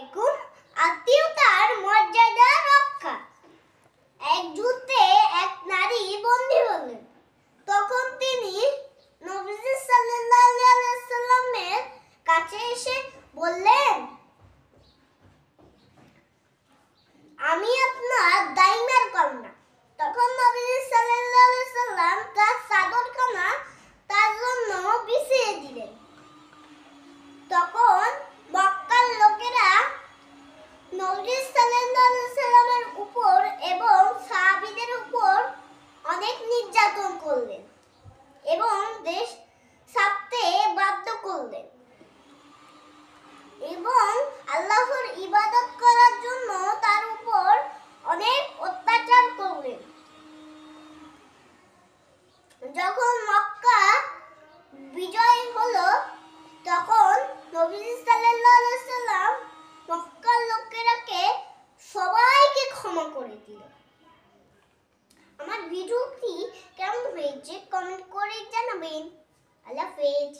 এখন আত্মীয়তার মর্যাদা রক্ষা। এক যুদ্ধে এক নারী বন্দী হলেন। তখন তিনি নবীজি সাল্লাল্লাহু আলাইহি ওয়াসাল্লামের কাছে এসে বললেন, আমি আপনার দাইমার কন্যা। তখন নবীজি সাল্লাল্লাহু আলাইহি ওয়াসাল্লাম তার চাদরখানা তার জন্য বিছিয়ে দিলেন। তখন মক্কার লোকেরা নবী সাল্লাল্লাহু আলাইহি ওয়াসাল্লামের উপর এবং সাহাবীদের উপর অনেক নির্যাতন করলেন এবং দেশ ছাড়তে বাধ্য করলেন এবং আল্লাহর ইবাদত করার জন্য তার উপর অনেক অত্যাচার করলেন। যখন মক্কা বিজয় হলো তখন নবী সাল্লাল্লাহু আলাইহি ওয়াসাল্লাম মক্কার লোকেরাকে সবাইকে ক্ষমা করে দিল। আমার ভিডিওটি কেমন হয়েছে কমেন্ট করে জানাবেন। আল্লাহ হাফেজ।